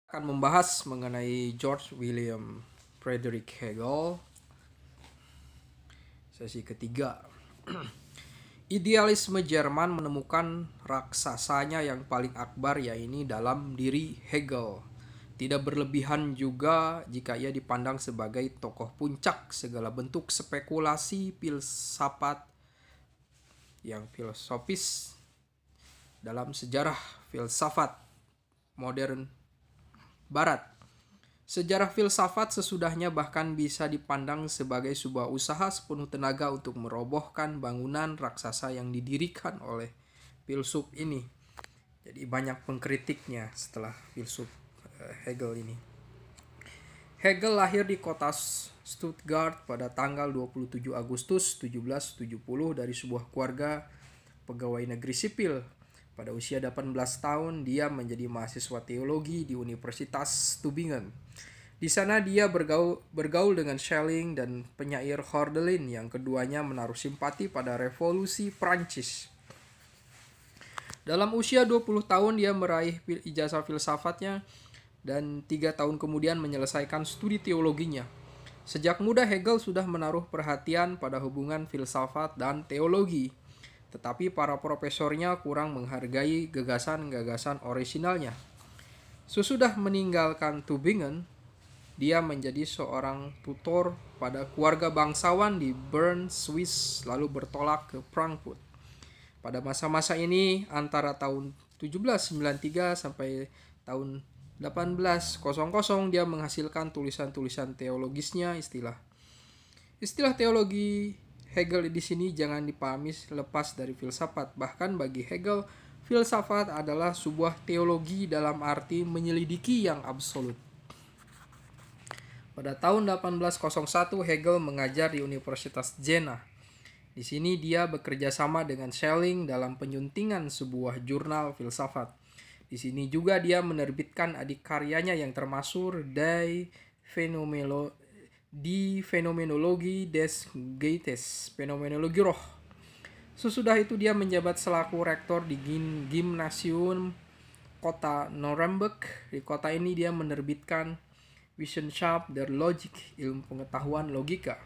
Akan membahas mengenai George William Friedrich Hegel. Sesi ketiga. Idealisme Jerman menemukan raksasanya yang paling akbar, yaitu dalam diri Hegel. Tidak berlebihan juga jika ia dipandang sebagai tokoh puncak segala bentuk spekulasi filsafat yang filosofis dalam sejarah filsafat modern Barat. Sejarah filsafat sesudahnya bahkan bisa dipandang sebagai sebuah usaha sepenuh tenaga untuk merobohkan bangunan raksasa yang didirikan oleh filsuf ini. Jadi banyak pengkritiknya setelah filsuf Hegel ini. Hegel lahir di kota Stuttgart pada tanggal 27 Agustus 1770 dari sebuah keluarga pegawai negeri sipil. Pada usia 18 tahun, dia menjadi mahasiswa teologi di Universitas Tübingen. Di sana dia bergaul dengan Schelling dan penyair Hölderlin yang keduanya menaruh simpati pada revolusi Prancis. Dalam usia 20 tahun dia meraih ijazah filsafatnya dan 3 tahun kemudian menyelesaikan studi teologinya. Sejak muda Hegel sudah menaruh perhatian pada hubungan filsafat dan teologi. Tetapi para profesornya kurang menghargai gagasan-gagasan orisinalnya. Sesudah meninggalkan Tübingen, dia menjadi seorang tutor pada keluarga bangsawan di Bern, Swiss, lalu bertolak ke Frankfurt. Pada masa-masa ini, antara tahun 1793 sampai tahun 1800, dia menghasilkan tulisan-tulisan teologisnya. Istilah teologi Hegel di sini jangan dipahami lepas dari filsafat. Bahkan bagi Hegel, filsafat adalah sebuah teologi dalam arti menyelidiki yang absolut. Pada tahun 1801, Hegel mengajar di Universitas Jena. Di sini dia bekerja sama dengan Schelling dalam penyuntingan sebuah jurnal filsafat. Di sini juga dia menerbitkan adik karyanya yang termasyhur Die Phänomenologie des Geistes, Fenomenologi Roh. Sesudah itu dia menjabat selaku rektor di Gymnasium kota Nuremberg. Di kota ini dia menerbitkan Wissenschaft der Logik, ilmu pengetahuan logika.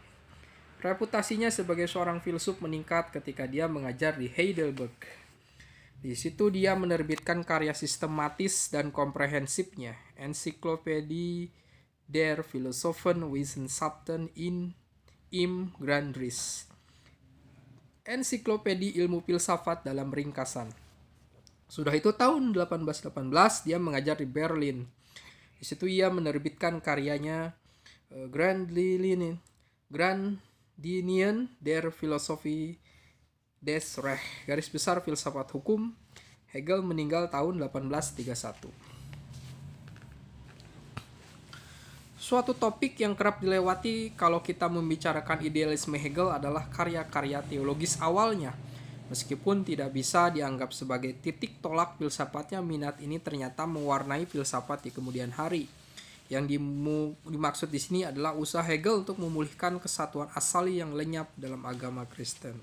Reputasinya sebagai seorang filsuf meningkat ketika dia mengajar di Heidelberg. Di situ dia menerbitkan karya sistematis dan komprehensifnya, Encyclopädie der Philosophen Wissenschaften im Grundriss. Ensiklopedi ilmu filsafat dalam ringkasan. Sudah itu tahun 1818 dia mengajar di Berlin. Di situ ia menerbitkan karyanya Grundlinien der Philosophie des Recht, garis besar filsafat hukum. Hegel meninggal tahun 1831. Suatu topik yang kerap dilewati kalau kita membicarakan idealisme Hegel adalah karya-karya teologis awalnya. Meskipun tidak bisa dianggap sebagai titik tolak filsafatnya, minat ini ternyata mewarnai filsafat di kemudian hari. Yang dimaksud di sini adalah usaha Hegel untuk memulihkan kesatuan asali yang lenyap dalam agama Kristen.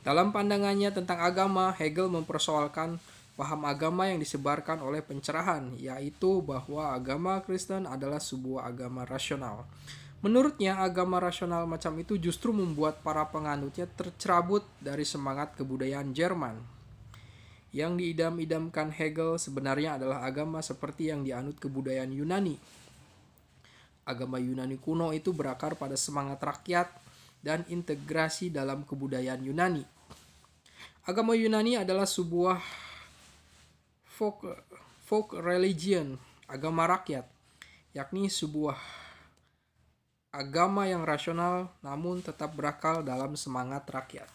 Dalam pandangannya tentang agama, Hegel mempersoalkan paham agama yang disebarkan oleh pencerahan, yaitu bahwa agama Kristen adalah sebuah agama rasional. Menurutnya, agama rasional macam itu justru membuat para penganutnya tercerabut dari semangat kebudayaan Jerman. Yang diidam-idamkan Hegel sebenarnya adalah agama seperti yang dianut kebudayaan Yunani. Agama Yunani kuno itu berakar pada semangat rakyat dan integrasi dalam kebudayaan Yunani. Agama Yunani adalah sebuah folk religion, agama rakyat, yakni sebuah agama yang rasional namun tetap berakal dalam semangat rakyat.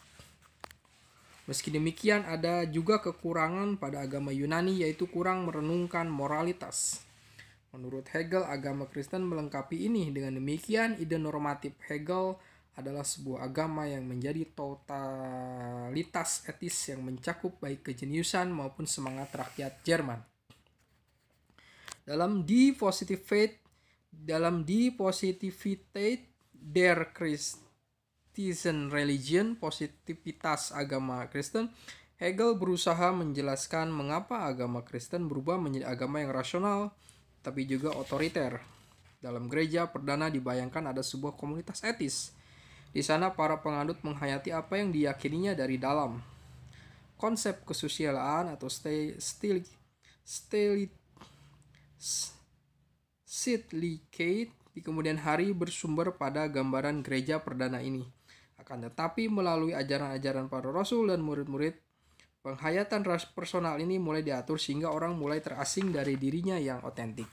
Meski demikian, ada juga kekurangan pada agama Yunani, yaitu kurang merenungkan moralitas. Menurut Hegel, agama Kristen melengkapi ini. Dengan demikian, ide normatif Hegel adalah sebuah agama yang menjadi totalitas etis yang mencakup baik kejeniusan maupun semangat rakyat Jerman. Dalam Die Positivität der Christlichen Religion, positivitas agama Kristen, Hegel berusaha menjelaskan mengapa agama Kristen berubah menjadi agama yang rasional, tetapi juga otoriter. Dalam gereja perdana dibayangkan ada sebuah komunitas etis. Di sana para penganut menghayati apa yang diyakininya dari dalam. Konsep kesusilaan atau Stilicate di kemudian hari bersumber pada gambaran gereja perdana ini. Akan tetapi melalui ajaran-ajaran para rasul dan murid-murid, penghayatan personal ini mulai diatur sehingga orang mulai terasing dari dirinya yang otentik.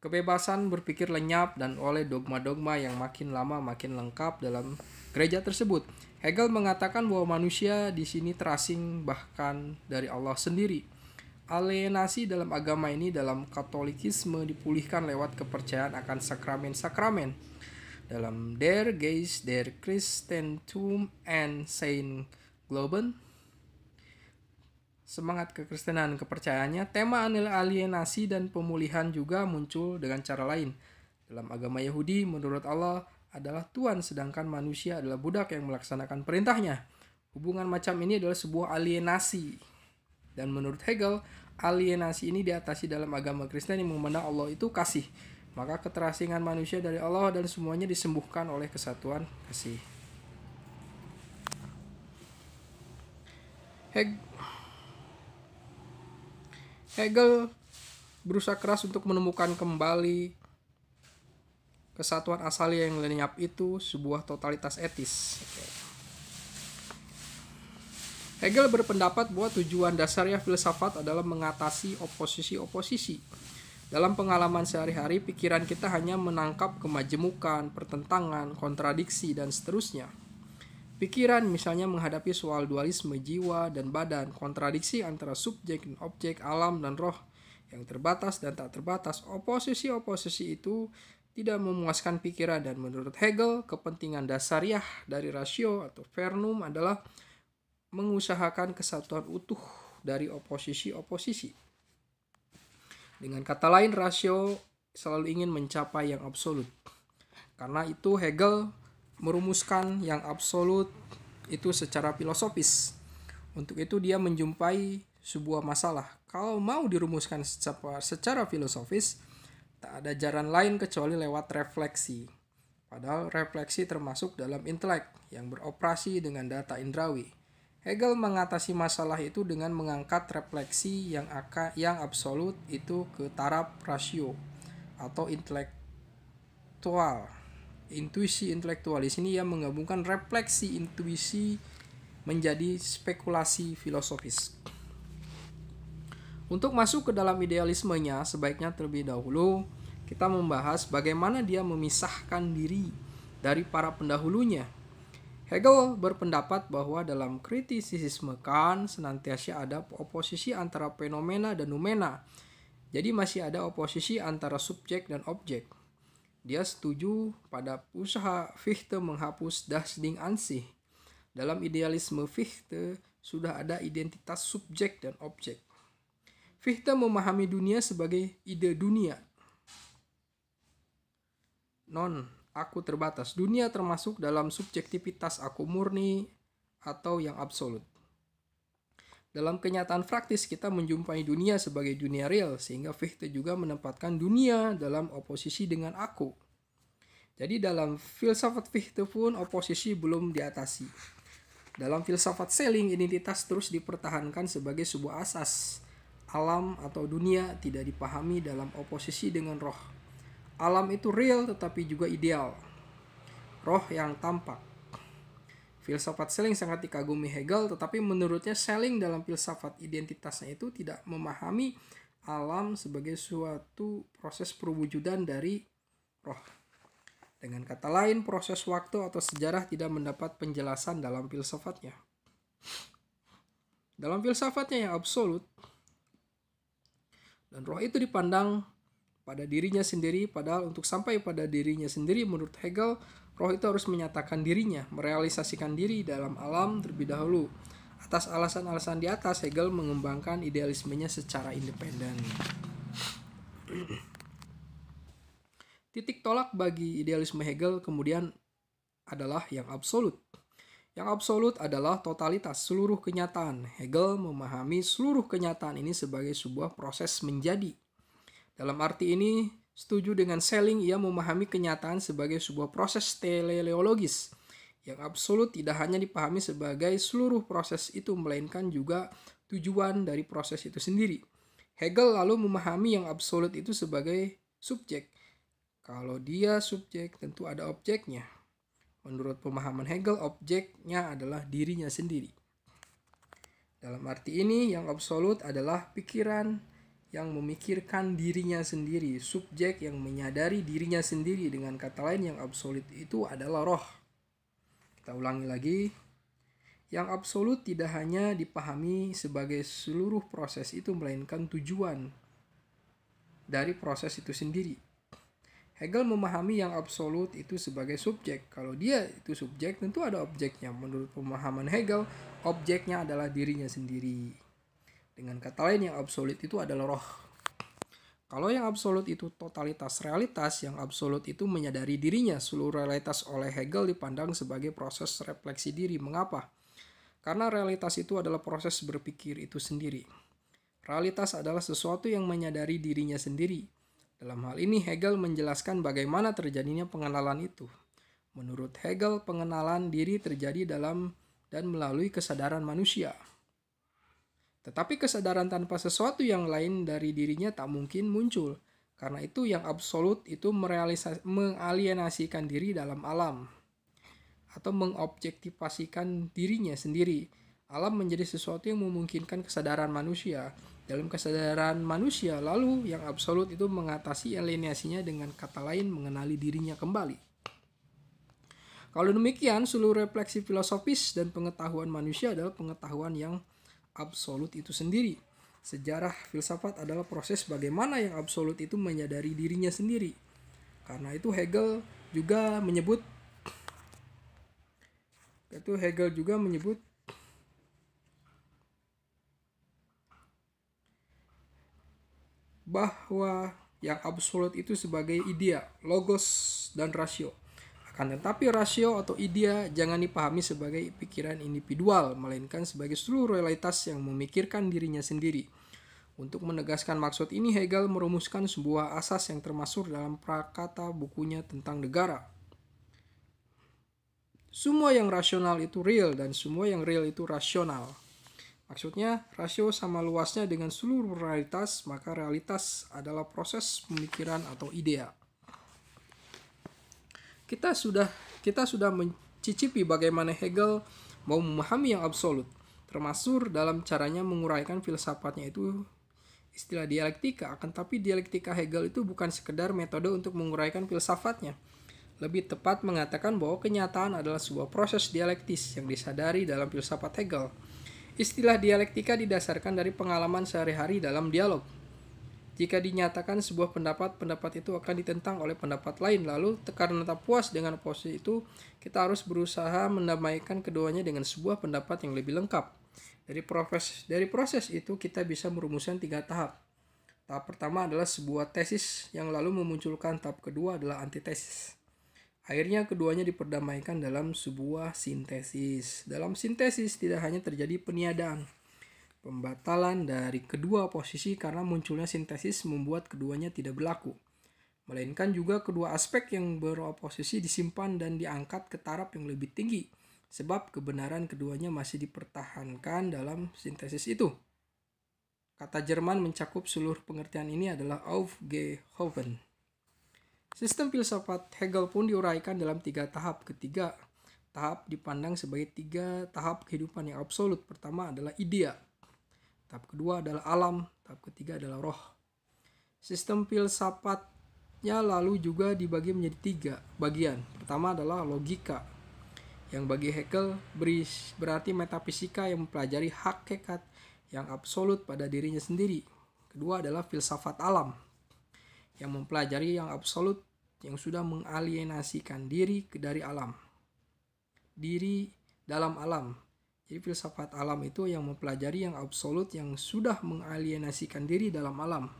Kebebasan berpikir lenyap dan oleh dogma-dogma yang makin lama makin lengkap dalam gereja tersebut. Hegel mengatakan bahwa manusia di sini terasing bahkan dari Allah sendiri. Alienasi dalam agama ini dalam Katolikisme dipulihkan lewat kepercayaan akan sakramen-sakramen. Dalam Der Geist der Christentum and Sein Glauben, semangat kekristenan kepercayaannya, tema alienasi dan pemulihan juga muncul dengan cara lain. Dalam agama Yahudi, menurut Allah adalah Tuhan, sedangkan manusia adalah budak yang melaksanakan perintahnya. Hubungan macam ini adalah sebuah alienasi. Dan menurut Hegel, alienasi ini diatasi dalam agama Kristen yang memandang Allah itu kasih. Maka keterasingan manusia dari Allah dan semuanya disembuhkan oleh kesatuan kasih. Hegel berusaha keras untuk menemukan kembali kesatuan asali yang lenyap itu, sebuah totalitas etis. Hegel berpendapat bahwa tujuan dasarnya filsafat adalah mengatasi oposisi-oposisi. Dalam pengalaman sehari-hari, pikiran kita hanya menangkap kemajemukan, pertentangan, kontradiksi, dan seterusnya. Pikiran misalnya menghadapi soal dualisme jiwa dan badan, kontradiksi antara subjek dan objek, alam dan roh, yang terbatas dan tak terbatas. Oposisi-oposisi itu tidak memuaskan pikiran, dan menurut Hegel, kepentingan dasariah dari rasio atau vernum adalah mengusahakan kesatuan utuh dari oposisi-oposisi. Dengan kata lain, rasio selalu ingin mencapai yang absolut. Karena itu Hegel merumuskan yang absolut itu secara filosofis. Untuk itu dia menjumpai sebuah masalah. Kalau mau dirumuskan secara filosofis, tak ada jalan lain kecuali lewat refleksi. Padahal refleksi termasuk dalam intelek yang beroperasi dengan data indrawi. Hegel mengatasi masalah itu dengan mengangkat refleksi yang absolut itu ke taraf rasio atau intelektual. Intuisi intelektual. Di sini ia menggabungkan refleksi intuisi menjadi spekulasi filosofis. Untuk masuk ke dalam idealismenya, sebaiknya terlebih dahulu kita membahas bagaimana dia memisahkan diri dari para pendahulunya. Hegel berpendapat bahwa dalam kritisisme Kant senantiasa ada oposisi antara fenomena dan noumena. Jadi masih ada oposisi antara subjek dan objek. Dia setuju pada usaha Fichte menghapus das Ding an sich. Dalam idealisme Fichte sudah ada identitas subjek dan objek. Fichte memahami dunia sebagai ide dunia. Aku terbatas. Dunia termasuk dalam subjektivitas aku murni atau yang absolut. Dalam kenyataan praktis kita menjumpai dunia sebagai dunia real, sehingga Fichte juga menempatkan dunia dalam oposisi dengan aku. Jadi dalam filsafat Fichte pun oposisi belum diatasi. Dalam filsafat Schelling, identitas terus dipertahankan sebagai sebuah asas. Alam atau dunia tidak dipahami dalam oposisi dengan roh. Alam itu real tetapi juga ideal. Roh yang tampak. Filsafat Schelling sangat dikagumi Hegel, tetapi menurutnya Schelling dalam filsafat identitasnya itu tidak memahami alam sebagai suatu proses perwujudan dari roh. Dengan kata lain, proses waktu atau sejarah tidak mendapat penjelasan dalam filsafatnya. Dalam filsafatnya yang absolut, dan roh itu dipandang pada dirinya sendiri, padahal untuk sampai pada dirinya sendiri menurut Hegel, roh itu harus menyatakan dirinya, merealisasikan diri dalam alam terlebih dahulu. Atas alasan-alasan di atas, Hegel mengembangkan idealismenya secara independen. Titik tolak bagi idealisme Hegel kemudian adalah yang absolut. Yang absolut adalah totalitas seluruh kenyataan. Hegel memahami seluruh kenyataan ini sebagai sebuah proses menjadi. Dalam arti ini, setuju dengan Schelling, ia memahami kenyataan sebagai sebuah proses teleologis yang absolut tidak hanya dipahami sebagai seluruh proses itu, melainkan juga tujuan dari proses itu sendiri. Hegel lalu memahami yang absolut itu sebagai subjek. Kalau dia subjek, tentu ada objeknya. Menurut pemahaman Hegel, objeknya adalah dirinya sendiri. Dalam arti ini, yang absolut adalah pikiran yang memikirkan dirinya sendiri, subjek yang menyadari dirinya sendiri. Dengan kata lain, yang absolut itu adalah roh. Kita ulangi lagi. Yang absolut tidak hanya dipahami sebagai seluruh proses itu, melainkan tujuan dari proses itu sendiri. Hegel memahami yang absolut itu sebagai subjek. Kalau dia itu subjek, tentu ada objeknya. Menurut pemahaman Hegel, objeknya adalah dirinya sendiri. Dengan kata lain, yang absolut itu adalah roh. Kalau yang absolut itu totalitas realitas, yang absolut itu menyadari dirinya. Seluruh realitas oleh Hegel dipandang sebagai proses refleksi diri. Mengapa? Karena realitas itu adalah proses berpikir itu sendiri. Realitas adalah sesuatu yang menyadari dirinya sendiri. Dalam hal ini, Hegel menjelaskan bagaimana terjadinya pengenalan itu. Menurut Hegel, pengenalan diri terjadi dalam dan melalui kesadaran manusia. Tetapi kesadaran tanpa sesuatu yang lain dari dirinya tak mungkin muncul. Karena itu yang absolut itu mengalienasikan diri dalam alam atau mengobjektivasikan dirinya sendiri. Alam menjadi sesuatu yang memungkinkan kesadaran manusia. Dalam kesadaran manusia, lalu yang absolut itu mengatasi alienasinya, dengan kata lain mengenali dirinya kembali. Kalau demikian, seluruh refleksi filosofis dan pengetahuan manusia adalah pengetahuan yang absolut itu sendiri. Sejarah filsafat adalah proses bagaimana yang absolut itu menyadari dirinya sendiri. Karena itu Hegel juga menyebut bahwa yang absolut itu sebagai idea, logos, dan rasio. Akan tetapi rasio atau idea jangan dipahami sebagai pikiran individual, melainkan sebagai seluruh realitas yang memikirkan dirinya sendiri. Untuk menegaskan maksud ini, Hegel merumuskan sebuah asas yang termasuk dalam prakata bukunya tentang negara. Semua yang rasional itu real, dan semua yang real itu rasional. Maksudnya, rasio sama luasnya dengan seluruh realitas, maka realitas adalah proses pemikiran atau idea. Kita sudah mencicipi bagaimana Hegel mau memahami yang absolut, termasuk dalam caranya menguraikan filsafatnya itu istilah dialektika. Akan tapi dialektika Hegel itu bukan sekedar metode untuk menguraikan filsafatnya. Lebih tepat mengatakan bahwa kenyataan adalah sebuah proses dialektis yang disadari dalam filsafat Hegel. Istilah dialektika didasarkan dari pengalaman sehari-hari dalam dialog. Jika dinyatakan sebuah pendapat itu akan ditentang oleh pendapat lain, lalu karena tak puas dengan posisi itu, kita harus berusaha mendamaikan keduanya dengan sebuah pendapat yang lebih lengkap. Dari proses itu kita bisa merumuskan 3 tahap. Tahap pertama adalah sebuah tesis, yang lalu memunculkan tahap kedua adalah antitesis. Akhirnya keduanya diperdamaikan dalam sebuah sintesis. Dalam sintesis tidak hanya terjadi peniadaan, pembatalan dari kedua posisi karena munculnya sintesis membuat keduanya tidak berlaku, melainkan juga kedua aspek yang beroposisi disimpan dan diangkat ke taraf yang lebih tinggi, sebab kebenaran keduanya masih dipertahankan dalam sintesis itu. Kata Jerman mencakup seluruh pengertian ini adalah Aufgehoben. Sistem filsafat Hegel pun diuraikan dalam 3 tahap. Ketiga tahap dipandang sebagai 3 tahap kehidupan yang absolut. Pertama adalah idea, tahap kedua adalah alam, tahap ketiga adalah roh. Sistem filsafatnya lalu juga dibagi menjadi 3 bagian. Pertama adalah logika, yang bagi Hegel berarti metafisika yang mempelajari hakikat yang absolut pada dirinya sendiri. Kedua adalah filsafat alam, yang mempelajari yang absolut yang sudah mengalienasikan diri dari alam. Diri dalam alam. Jadi filsafat alam itu yang mempelajari yang absolut yang sudah mengalienasikan diri dalam alam.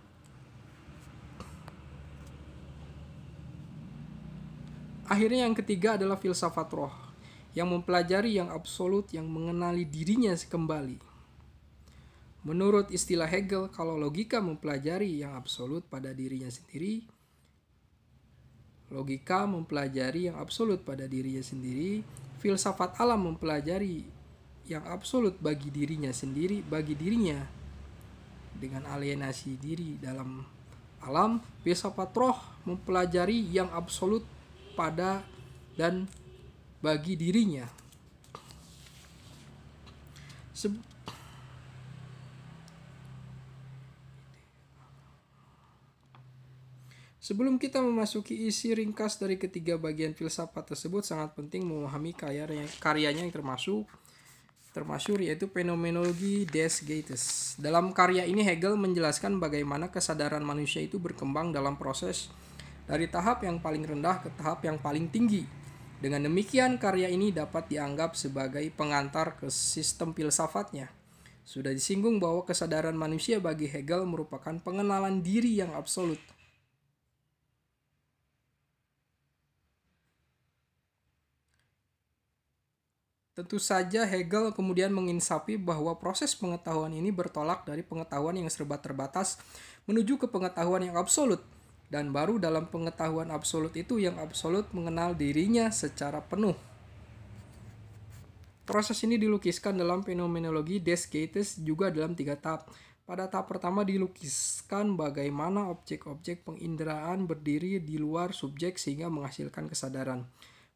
Akhirnya yang ketiga adalah filsafat roh, yang mempelajari yang absolut yang mengenali dirinya kembali. Menurut istilah Hegel, kalau logika mempelajari yang absolut pada dirinya sendiri, filsafat alam mempelajari yang absolut bagi dirinya dengan alienasi diri dalam alam. Filsafat roh mempelajari yang absolut pada dan bagi dirinya. Sebelum kita memasuki isi ringkas dari ketiga bagian filsafat tersebut, sangat penting memahami karyanya yang termasuk yaitu Phänomenologie des Geistes. Dalam karya ini Hegel menjelaskan bagaimana kesadaran manusia itu berkembang dalam proses dari tahap yang paling rendah ke tahap yang paling tinggi. Dengan demikian, karya ini dapat dianggap sebagai pengantar ke sistem filsafatnya. Sudah disinggung bahwa kesadaran manusia bagi Hegel merupakan pengenalan diri yang absolut. Tentu saja Hegel kemudian menginsafi bahwa proses pengetahuan ini bertolak dari pengetahuan yang serba terbatas menuju ke pengetahuan yang absolut. Dan baru dalam pengetahuan absolut itu yang absolut mengenal dirinya secara penuh. Proses ini dilukiskan dalam Phänomenologie des Geistes juga dalam 3 tahap. Pada tahap pertama dilukiskan bagaimana objek-objek penginderaan berdiri di luar subjek sehingga menghasilkan kesadaran.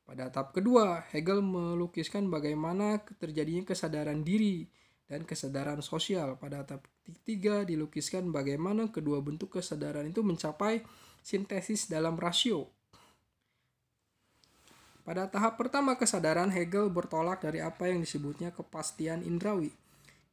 Pada tahap kedua, Hegel melukiskan bagaimana terjadinya kesadaran diri dan kesadaran sosial. Pada tahap ketiga, dilukiskan bagaimana kedua bentuk kesadaran itu mencapai sintesis dalam rasio. Pada tahap pertama kesadaran, Hegel bertolak dari apa yang disebutnya kepastian indrawi.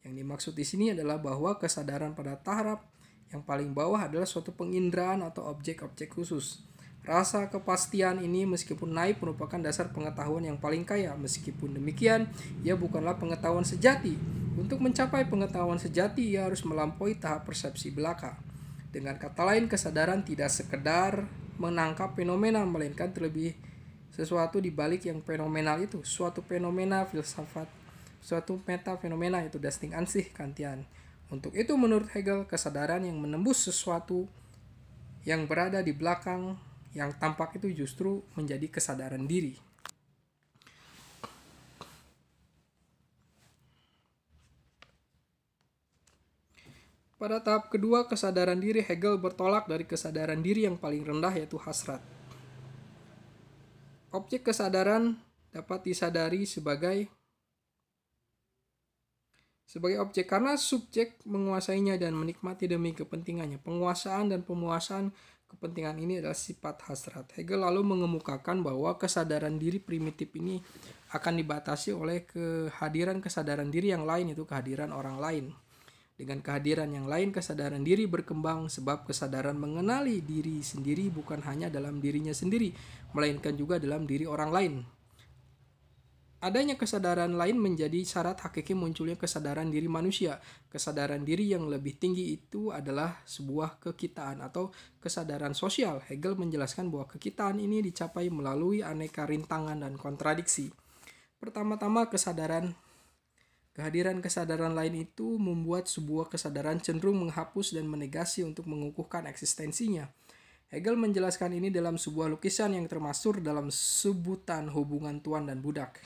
Yang dimaksud di sini adalah bahwa kesadaran pada tahap yang paling bawah adalah suatu penginderaan atau objek-objek khusus. Rasa kepastian ini meskipun naif merupakan dasar pengetahuan yang paling kaya. Meskipun demikian, ia bukanlah pengetahuan sejati. Untuk mencapai pengetahuan sejati, ia harus melampaui tahap persepsi belaka. Dengan kata lain, kesadaran tidak sekedar menangkap fenomena, melainkan terlebih sesuatu di balik yang fenomenal itu. Suatu fenomena filsafat, suatu metafenomena, itu das Ding an sich Kantian. Untuk itu menurut Hegel, kesadaran yang menembus sesuatu yang berada di belakang yang tampak itu justru menjadi kesadaran diri. Pada tahap kedua kesadaran diri, Hegel bertolak dari kesadaran diri yang paling rendah yaitu hasrat. Objek kesadaran dapat disadari sebagai objek karena subjek menguasainya dan menikmati demi kepentingannya. Penguasaan dan pemuasan kepentingan ini adalah sifat hasrat. Hegel lalu mengemukakan bahwa kesadaran diri primitif ini akan dibatasi oleh kehadiran kesadaran diri yang lain, yaitu kehadiran orang lain. Dengan kehadiran yang lain, kesadaran diri berkembang sebab kesadaran mengenali diri sendiri bukan hanya dalam dirinya sendiri, melainkan juga dalam diri orang lain. Adanya kesadaran lain menjadi syarat hakiki munculnya kesadaran diri manusia. Kesadaran diri yang lebih tinggi itu adalah sebuah kekitaan atau kesadaran sosial. Hegel menjelaskan bahwa kekitaan ini dicapai melalui aneka rintangan dan kontradiksi. Pertama-tama kehadiran kesadaran lain itu membuat sebuah kesadaran cenderung menghapus dan menegasi untuk mengukuhkan eksistensinya. Hegel menjelaskan ini dalam sebuah lukisan yang termasuk dalam sebutan hubungan tuan dan budak.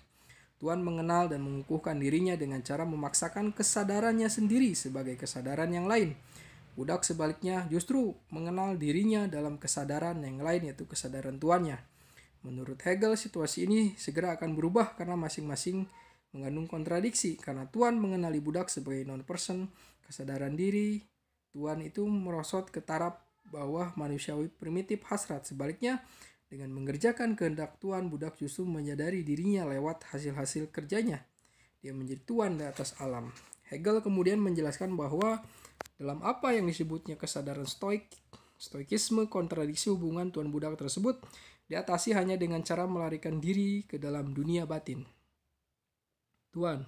Tuan mengenal dan mengukuhkan dirinya dengan cara memaksakan kesadarannya sendiri sebagai kesadaran yang lain. Budak sebaliknya justru mengenal dirinya dalam kesadaran yang lain, yaitu kesadaran tuannya. Menurut Hegel, situasi ini segera akan berubah karena masing-masing mengandung kontradiksi. Karena tuan mengenali budak sebagai non-person, kesadaran diri tuan itu merosot ke taraf bawah manusiawi primitif hasrat. Sebaliknya, dengan mengerjakan kehendak tuan, budak justru menyadari dirinya lewat hasil-hasil kerjanya. Dia menjadi tuan di atas alam. Hegel kemudian menjelaskan bahwa dalam apa yang disebutnya kesadaran stoikisme, kontradiksi hubungan tuan budak tersebut diatasi hanya dengan cara melarikan diri ke dalam dunia batin. Tuan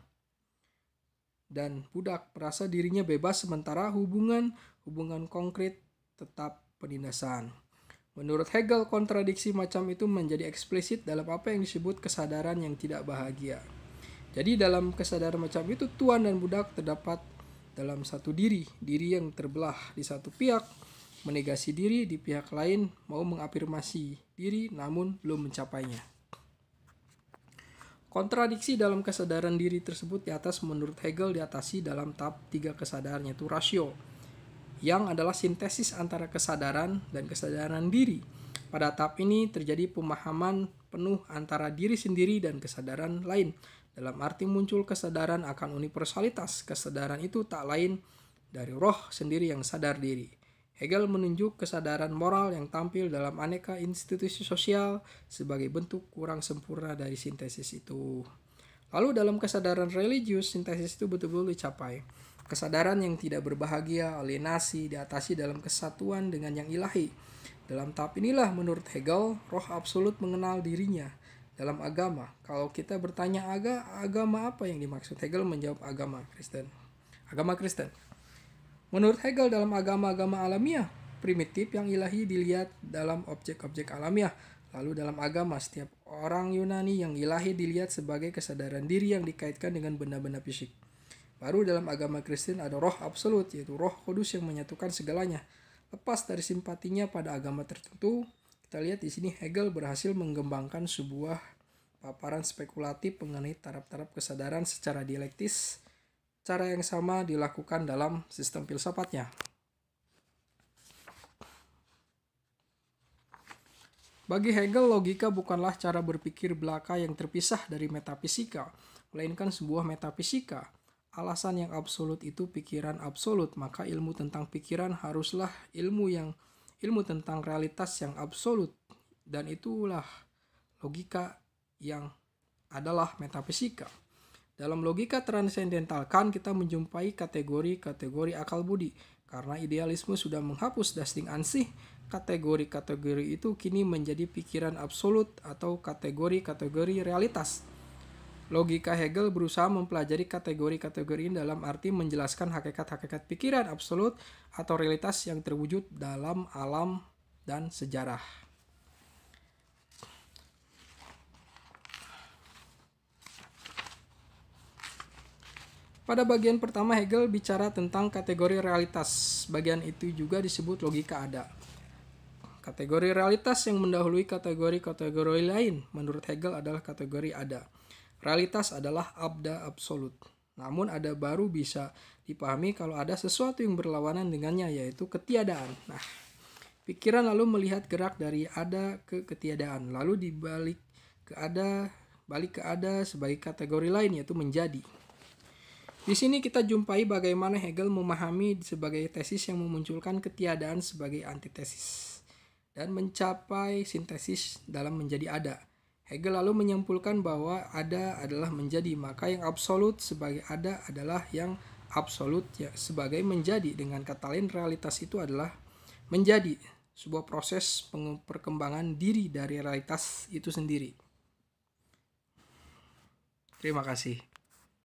dan budak merasa dirinya bebas sementara hubungan konkret tetap penindasan. Menurut Hegel, kontradiksi macam itu menjadi eksplisit dalam apa yang disebut kesadaran yang tidak bahagia. Jadi dalam kesadaran macam itu, tuan dan budak dalam satu diri yang terbelah di satu pihak menegasi diri di pihak lain, mau mengafirmasi diri namun belum mencapainya. Kontradiksi dalam kesadaran diri tersebut di atas menurut Hegel diatasi dalam tahap 3 kesadaran, yaitu rasio, yang adalah sintesis antara kesadaran dan kesadaran diri. Pada tahap ini terjadi pemahaman penuh antara diri sendiri dan kesadaran lain. Dalam arti muncul kesadaran akan universalitas. Kesadaran itu tak lain dari roh sendiri yang sadar diri. Hegel menunjuk kesadaran moral yang tampil dalam aneka institusi sosial sebagai bentuk kurang sempurna dari sintesis itu. Lalu dalam kesadaran religius, sintesis itu betul-betul dicapai. Kesadaran yang tidak berbahagia, alienasi, diatasi dalam kesatuan dengan yang ilahi. Dalam tahap inilah menurut Hegel, roh absolut mengenal dirinya. Dalam agama, kalau kita bertanya agama apa yang dimaksud, Hegel menjawab agama Kristen. Agama Kristen. Menurut Hegel, dalam agama-agama alamiah, primitif yang ilahi dilihat dalam objek-objek alamiah. Lalu dalam agama, setiap orang Yunani yang ilahi dilihat sebagai kesadaran diri yang dikaitkan dengan benda-benda fisik. Baru dalam agama Kristen ada roh absolut, yaitu roh kudus yang menyatukan segalanya. Lepas dari simpatinya pada agama tertentu, kita lihat di sini Hegel berhasil mengembangkan sebuah paparan spekulatif mengenai taraf-taraf kesadaran secara dialektis. Cara yang sama dilakukan dalam sistem filsafatnya. Bagi Hegel, logika bukanlah cara berpikir belaka yang terpisah dari metafisika, melainkan sebuah metafisika. Alasan yang absolut itu pikiran absolut, maka ilmu tentang pikiran haruslah ilmu tentang realitas yang absolut, dan itulah logika yang adalah metafisika. Dalam logika transendental Kant kita menjumpai kategori-kategori akal budi. Karena idealisme sudah menghapus das Ding an sich, kategori-kategori itu kini menjadi pikiran absolut atau kategori-kategori realitas. Logika Hegel berusaha mempelajari kategori-kategori ini dalam arti menjelaskan hakikat-hakikat pikiran absolut atau realitas yang terwujud dalam alam dan sejarah. Pada bagian pertama Hegel bicara tentang kategori realitas. Bagian itu juga disebut logika ada. Kategori realitas yang mendahului kategori-kategori lain menurut Hegel adalah kategori ada. Realitas adalah abda absolut. Namun ada baru bisa dipahami kalau ada sesuatu yang berlawanan dengannya, yaitu ketiadaan. Nah, pikiran lalu melihat gerak dari ada ke ketiadaan, lalu dibalik balik ke ada sebagai kategori lain, yaitu menjadi. Di sini kita jumpai bagaimana Hegel memahami sebagai tesis yang memunculkan ketiadaan sebagai antitesis dan mencapai sintesis dalam menjadi ada. Hegel lalu menyimpulkan bahwa ada adalah menjadi, maka yang absolut sebagai ada adalah yang absolut ya sebagai menjadi. Dengan kata lain, realitas itu adalah menjadi, sebuah proses perkembangan diri dari realitas itu sendiri. Terima kasih.